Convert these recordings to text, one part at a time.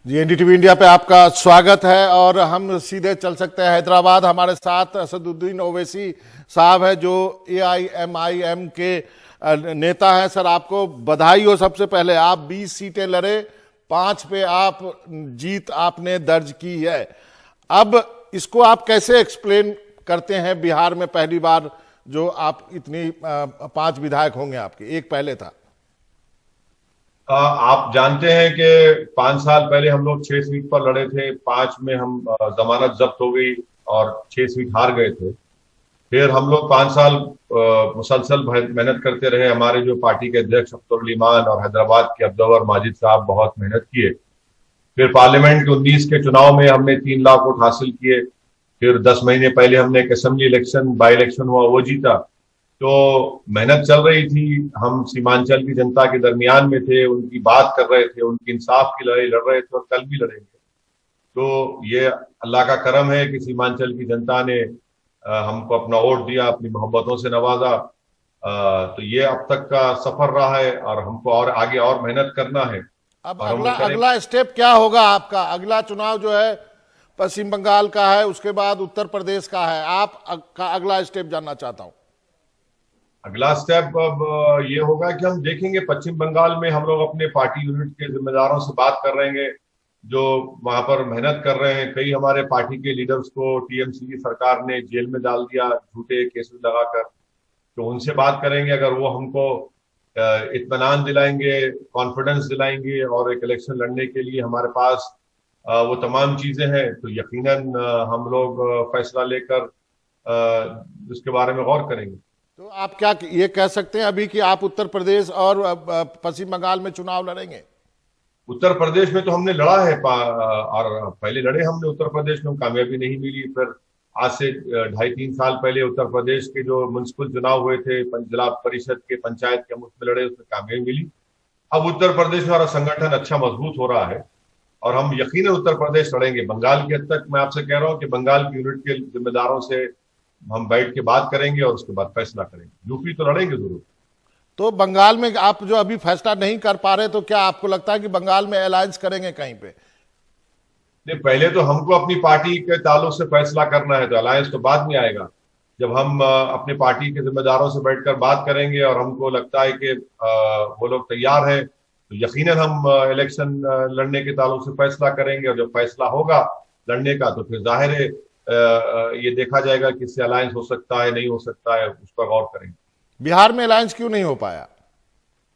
जी, NDTV India पे आपका स्वागत है और हम सीधे चल सकते हैं हैदराबाद। हमारे साथ असदुद्दीन ओवैसी साहब है जो एआईएमआईएम के नेता हैं। सर, आपको बधाई हो। सबसे पहले आप 20 सीटें लड़े, 5 पे आप जीत आपने दर्ज की है। अब इसको आप कैसे एक्सप्लेन करते हैं? बिहार में पहली बार जो आप इतनी 5 विधायक होंगे, आपके एक पहले था। आप जानते हैं कि 5 साल पहले हम लोग 6 सीट पर लड़े थे। 5 में हम जमानत जब्त हो गई और 6 सीट हार गए थे। फिर हम लोग 5 साल मुसलसल मेहनत करते रहे। हमारे जो पार्टी के अध्यक्ष अख्तर उल ईमान और हैदराबाद के अब्दुल माजिद साहब बहुत मेहनत किए। फिर पार्लियामेंट के 19 के चुनाव में हमने 3 लाख वोट हासिल किए। फिर 10 महीने पहले हमने एक असेंबली इलेक्शन बाई इलेक्शन हुआ, वो जीता। तो मेहनत चल रही थी। हम सीमांचल की जनता के दरमियान में थे, उनकी बात कर रहे थे, उनकी इंसाफ की लड़ाई लड़ रहे थे और कल भी लड़ेंगे। तो ये अल्लाह का करम है कि सीमांचल की जनता ने हमको अपना वोट दिया, अपनी मोहब्बतों से नवाजा। तो ये अब तक का सफर रहा है और हमको और आगे और मेहनत करना है। अब और हम अगला स्टेप क्या होगा आपका? अगला चुनाव जो है पश्चिम बंगाल का है, उसके बाद उत्तर प्रदेश का है। आप का अगला स्टेप जानना चाहता हूं। अगला स्टेप अब ये होगा कि हम देखेंगे पश्चिम बंगाल में हम लोग अपने पार्टी यूनिट के जिम्मेदारों से बात कर रहेंगे जो वहां पर मेहनत कर रहे हैं। कई हमारे पार्टी के लीडर्स को टीएमसी की सरकार ने जेल में डाल दिया झूठे केसेस लगाकर। तो उनसे बात करेंगे, अगर वो हमको इत्मीनान दिलाएंगे, कॉन्फिडेंस दिलाएंगे और एक इलेक्शन लड़ने के लिए हमारे पास वो तमाम चीजें हैं, तो यकीनन हम लोग फैसला लेकर इसके बारे में गौर करेंगे। तो आप क्या ये कह सकते हैं अभी कि आप उत्तर प्रदेश और पश्चिम बंगाल में चुनाव लड़ेंगे? उत्तर प्रदेश में तो हमने लड़ा है और पहले लड़े हमने उत्तर प्रदेश में, कामयाबी नहीं मिली। फिर आज से 2.5-3 साल पहले उत्तर प्रदेश के जो म्युनिसिपल चुनाव हुए थे, जिला परिषद के, पंचायत के, हम उसमें लड़े, उसमें कामयाबी मिली। अब उत्तर प्रदेश में हमारा संगठन अच्छा मजबूत हो रहा है और हम यकीनन उत्तर प्रदेश लड़ेंगे। बंगाल के हद तक मैं आपसे कह रहा हूं कि बंगाल की यूनिट के जिम्मेदारों से हम बैठ के बात करेंगे और उसके बाद फैसला करेंगे। यूपी तो लड़ेंगे जरूर। तो बंगाल में आप जो अभी फैसला नहीं कर पा रहे, तो क्या आपको लगता है कि बंगाल में अलायंस करेंगे कहीं पे? नहीं, पहले तो हमको अपनी पार्टी के ताल्लुक से फैसला करना है, तो अलायंस तो बाद में आएगा। जब हम अपने पार्टी के जिम्मेदारों से बैठकर बात करेंगे और हमको लगता है कि वो लोग तैयार हैं, तो यकीनन हम इलेक्शन लड़ने के ताल्लुक से फैसला करेंगे। और जब फैसला होगा लड़ने का, तो फिर जाहिर है ये देखा जाएगा कि इससे अलायंस हो सकता है, नहीं हो सकता है, उस पर गौर करेंगे। बिहार में अलायंस क्यों नहीं हो पाया?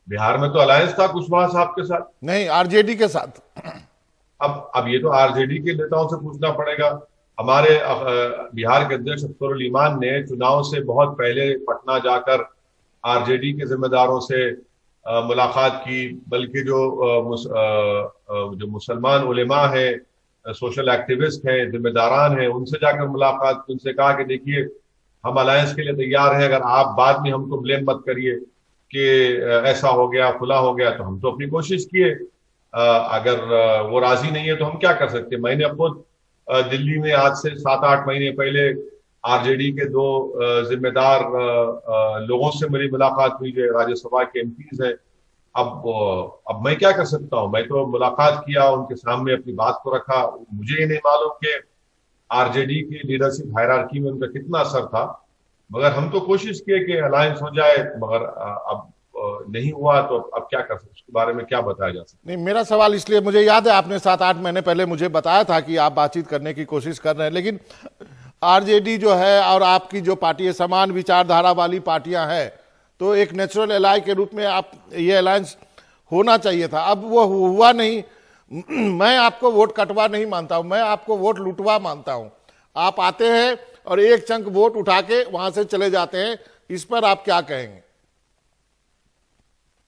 बिहार में तो अलायंस था कुशवाहा साहब के साथ। नहीं, आरजेडी के साथ। अब ये तो आरजेडी के नेताओं से पूछना पड़ेगा। हमारे बिहार के अध्यक्ष अख्तर उल ईमान ने चुनाव से बहुत पहले पटना जाकर आरजेडी के जिम्मेदारों से मुलाकात की। बल्कि जो मुसलमान उलेमा है, सोशल एक्टिविस्ट हैं, जिम्मेदारान हैं, उनसे जाकर मुलाकात की। उनसे कहा कि देखिए, हम अलायंस के लिए तैयार हैं, अगर आप बाद में हमको ब्लेम मत करिए कि ऐसा हो गया, खुला हो गया। तो हम तो अपनी कोशिश किए। अगर वो राजी नहीं है तो हम क्या कर सकते हैं। मैंने खुद दिल्ली में आज से 7-8 महीने पहले आरजेडी के 2 जिम्मेदार लोगों से मेरी मुलाकात हुई जो राज्यसभा के एमपीज हैं। अब मैं क्या कर सकता हूं? मैं तो मुलाकात किया, उनके सामने अपनी बात को रखा। मुझे ये नहीं मालूम कि आरजेडी की लीडरशिप हायरार्की में उनका कितना असर था, मगर हम तो कोशिश किए कि अलायंस हो जाए। मगर अब नहीं हुआ, तो अब क्या कर सकते, उसके बारे में क्या बताया जा सकता? नहीं, मेरा सवाल इसलिए, मुझे याद है आपने 7-8 महीने पहले मुझे बताया था कि आप बातचीत करने की कोशिश कर रहे हैं, लेकिन आरजेडी जो है और आपकी जो पार्टी है, समान विचारधारा वाली पार्टियां हैं, तो एक नेचुरल एलाय के रूप में आप ये अलायंस होना चाहिए था। अब वो हुआ नहीं। मैं आपको वोट कटवा नहीं मानता हूं, मैं आपको वोट लुटवा मानता हूं। आप आते हैं और एक चंक वोट उठा के वहां से चले जाते हैं। इस पर आप क्या कहेंगे?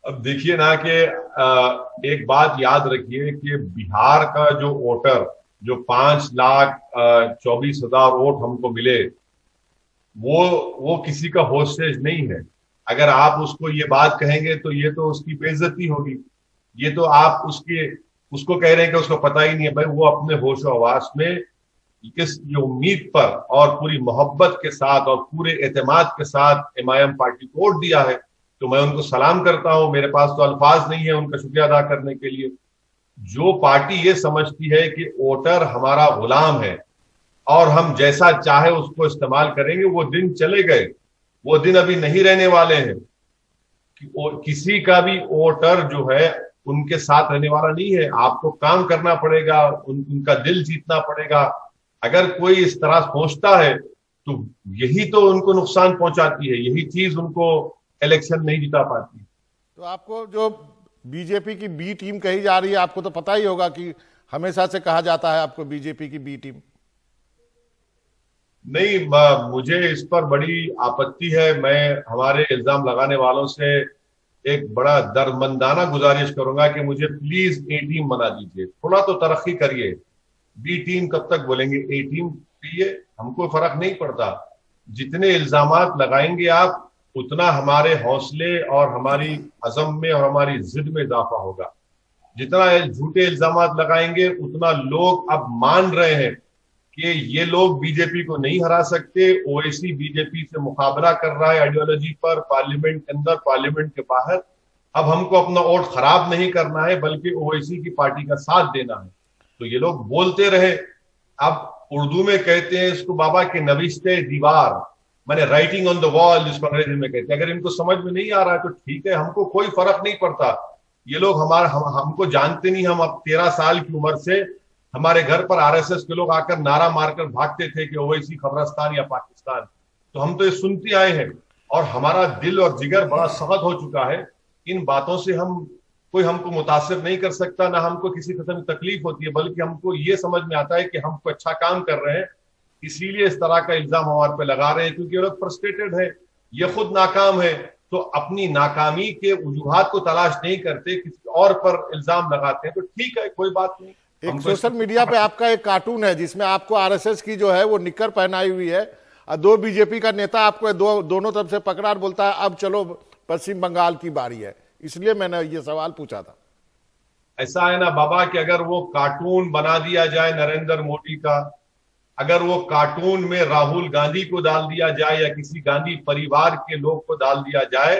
अब देखिए ना कि एक बात याद रखिए कि बिहार का जो वोटर, जो 5,24,000 वोट हमको मिले, वो किसी का होस्टेज नहीं है। अगर आप उसको ये बात कहेंगे तो ये तो उसकी बेइज्जती होगी। ये तो आप उसको कह रहे हैं कि उसको पता ही नहीं है। भाई, वो अपने होशो हवास में किस ये उम्मीद पर और पूरी मोहब्बत के साथ और पूरे एतमाद के साथ एमआईएम पार्टी को वोट दिया है, तो मैं उनको सलाम करता हूं। मेरे पास तो अल्फाज नहीं है उनका शुक्रिया अदा करने के लिए। जो पार्टी ये समझती है कि वोटर हमारा गुलाम है और हम जैसा चाहे उसको इस्तेमाल करेंगे, वो दिन चले गए। वो दिन अभी नहीं रहने वाले हैं कि किसी का भी वोटर जो है उनके साथ रहने वाला नहीं है। आपको काम करना पड़ेगा, उनका दिल जीतना पड़ेगा। अगर कोई इस तरह सोचता है तो यही तो उनको नुकसान पहुंचाती है, यही चीज उनको इलेक्शन नहीं जिता पाती। तो आपको जो बीजेपी की बी टीम कही जा रही है, आपको तो पता ही होगा कि हमेशा से कहा जाता है आपको बीजेपी की बी टीम। नहीं, मुझे इस पर बड़ी आपत्ति है। मैं हमारे इल्जाम लगाने वालों से एक बड़ा दर्दमंदाना गुजारिश करूंगा कि मुझे प्लीज ए टीम बना दीजिए, थोड़ा तो तरक्की करिए। बी टीम कब तक बोलेंगे, ए टीम कहिए, हमको फर्क नहीं पड़ता। जितने इल्जामात लगाएंगे आप, उतना हमारे हौसले और हमारी अज़म में और हमारी जिद में इजाफा होगा। जितना झूठे इल्जामात लगाएंगे, उतना लोग अब मान रहे हैं कि ये लोग बीजेपी को नहीं हरा सकते। ओवैसी बीजेपी से मुकाबला कर रहा है आइडियोलॉजी पर, पार्लियामेंट के अंदर, पार्लियामेंट के बाहर। अब हमको अपना वोट खराब नहीं करना है, बल्कि ओवैसी की पार्टी का साथ देना है। तो ये लोग बोलते रहे। अब उर्दू में कहते हैं इसको बाबा के नविश्ते दीवार, माने राइटिंग ऑन द वॉल, जिसको अंग्रेजी में कहते हैं। अगर इनको समझ में नहीं आ रहा है तो ठीक है, हमको कोई फर्क नहीं पड़ता। ये लोग हमको जानते नहीं। हम अब 13 साल की उम्र से हमारे घर पर आरएसएस के लोग आकर नारा मारकर भागते थे कि ओवैसी खबरस्तान या पाकिस्तान। तो हम तो ये सुनते आए हैं और हमारा दिल और जिगर बड़ा सख्त हो चुका है। इन बातों से कोई हमको मुतासिर नहीं कर सकता, ना हमको किसी किस्म की तकलीफ होती है, बल्कि हमको ये समझ में आता है कि हम कोई अच्छा काम कर रहे हैं, इसीलिए इस तरह का इल्जाम हमारे पे लगा रहे हैं। क्योंकि ये लोग फ्रस्ट्रेटेड है, ये खुद नाकाम है, तो अपनी नाकामी के वजूहात को तलाश नहीं करते, किसी और पर इल्जाम लगाते हैं। तो ठीक है, कोई बात नहीं। एक सोशल मीडिया पे आपका एक कार्टून है जिसमें आपको आरएसएस की जो है वो निक्कर पहनाई हुई है और दो बीजेपी का नेता आपको दोनों तरफ से पकड़ा और बोलता है अब चलो पश्चिम बंगाल की बारी है। इसलिए मैंने ये सवाल पूछा था। ऐसा है ना बाबा कि अगर वो कार्टून बना दिया जाए नरेंद्र मोदी का, अगर वो कार्टून में राहुल गांधी को डाल दिया जाए या किसी गांधी परिवार के लोग को डाल दिया जाए,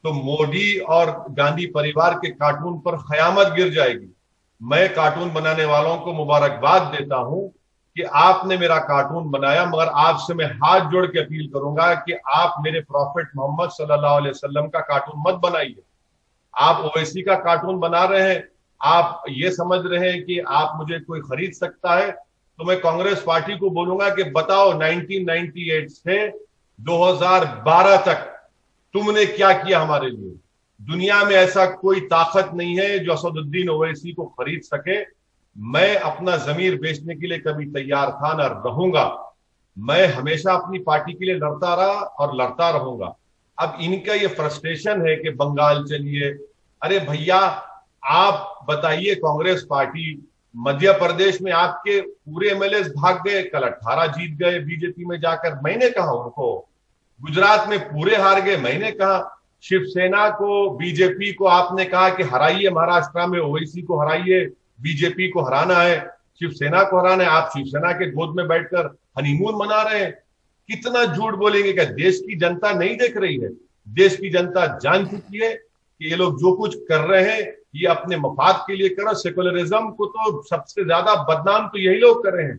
तो मोदी और गांधी परिवार के कार्टून पर कयामत गिर जाएगी। मैं कार्टून बनाने वालों को मुबारकबाद देता हूं कि आपने मेरा कार्टून बनाया, मगर आपसे मैं हाथ जोड़ के अपील करूंगा कि आप मेरे प्रॉफिट मोहम्मद सल्लल्लाहु अलैहि वसल्लम का कार्टून मत बनाइए। आप ओवैसी का कार्टून बना रहे हैं, आप ये समझ रहे हैं कि आप मुझे कोई खरीद सकता है। तो मैं कांग्रेस पार्टी को बोलूंगा कि बताओ 1998 से 2012 तक तुमने क्या किया हमारे लिए। दुनिया में ऐसा कोई ताकत नहीं है जो असदुद्दीन ओवैसी को खरीद सके। मैं अपना जमीर बेचने के लिए कभी तैयार था न रहूंगा। मैं हमेशा अपनी पार्टी के लिए लड़ता रहा और लड़ता रहूंगा। अब इनका ये फ्रस्ट्रेशन है कि बंगाल चलिए। अरे भैया, आप बताइए, कांग्रेस पार्टी मध्य प्रदेश में आपके पूरे एमएलए भाग गए, कल 18 जीत गए बीजेपी में जाकर, मैंने कहा उनको। गुजरात में पूरे हार गए, मैंने कहा। शिवसेना को, बीजेपी को आपने कहा कि हराइए, महाराष्ट्र में ओवैसी को हराइए, बीजेपी को हराना है, शिवसेना को हराना है। आप शिवसेना के गोद में बैठकर हनीमून मना रहे हैं। कितना झूठ बोलेंगे? क्या देश की जनता नहीं देख रही है? देश की जनता जान चुकी है कि ये लोग जो कुछ कर रहे हैं ये अपने मफाद के लिए कर रहे हैं। सेकुलरिज्म को तो सबसे ज्यादा बदनाम तो यही लोग कर रहे हैं।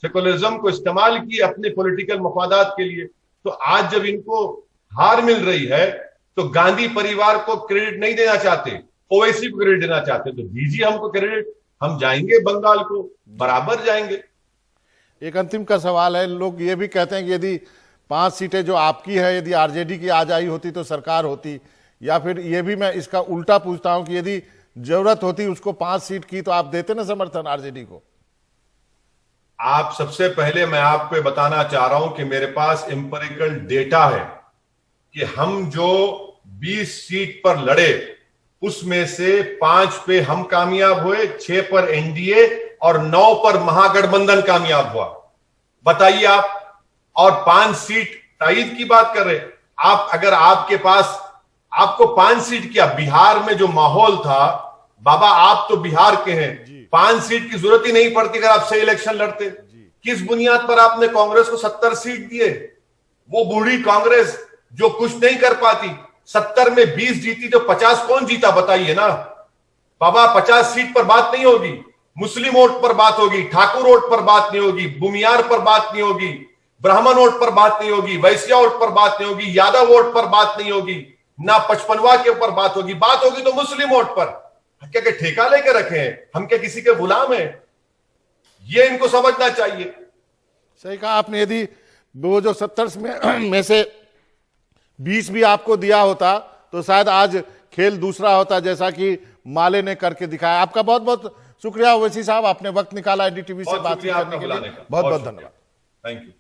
सेकुलरिज्म को इस्तेमाल किए अपने पॉलिटिकल मफादात के लिए। तो आज जब इनको हार मिल रही है तो गांधी परिवार को क्रेडिट नहीं देना चाहते, ओवैसी को क्रेडिट देना चाहते। तो दीजिए हमको क्रेडिट, हम जाएंगे बंगाल को, बराबर जाएंगे। एक अंतिम का सवाल है, लोग ये भी कहते हैं कि यदि 5 सीटें जो आपकी है, यदि आरजेडी की आ जाई होती तो सरकार होती, या फिर ये भी मैं इसका उल्टा पूछता हूं कि यदि जरूरत होती उसको 5 सीट की तो आप देते ना समर्थन आरजेडी को? आप सबसे पहले मैं आपको बताना चाह रहा हूं कि मेरे पास एम्पिरिकल डेटा है कि हम जो 20 सीट पर लड़े उसमें से 5 पे हम कामयाब हुए, 6 पर एनडीए और 9 पर महागठबंधन कामयाब हुआ। बताइए आप। और 5 सीट तायद की बात कर रहे आप। अगर आपके पास, आपको 5 सीट क्या, बिहार में जो माहौल था बाबा, आप तो बिहार के हैं, 5 सीट की जरूरत ही नहीं पड़ती अगर आप सही इलेक्शन लड़ते। किस बुनियाद पर आपने कांग्रेस को 70 सीट दिए? वो बूढ़ी कांग्रेस जो कुछ नहीं कर पाती, 70 में 20 जीती तो 50 कौन जीता? बताइए ना। बाबा 50 सीट पर बात नहीं होगी, मुस्लिम वोट पर बात होगी, ठाकुर वोट पर बात नहीं होगी, भूमियार पर बात नहीं होगी, ब्राह्मण वोट पर बात नहीं होगी, वैश्या वोट पर बात नहीं होगी, यादव वोट पर बात नहीं होगी, ना 55वां के ऊपर बात होगी। बात होगी तो मुस्लिम वोट पर। क्या क्या ठेका लेके रखे हैं? हम क्या किसी के गुलाम हैं? ये इनको समझना चाहिए। सही कहा आपने। यदि वो जो 70 में से 20 भी आपको दिया होता तो शायद आज खेल दूसरा होता, जैसा कि माले ने करके दिखाया। आपका बहुत बहुत शुक्रिया ओवैसी साहब, आपने वक्त निकाला एनडीटीवी से बातचीत करने के लिए। बहुत बहुत धन्यवाद। Thank you.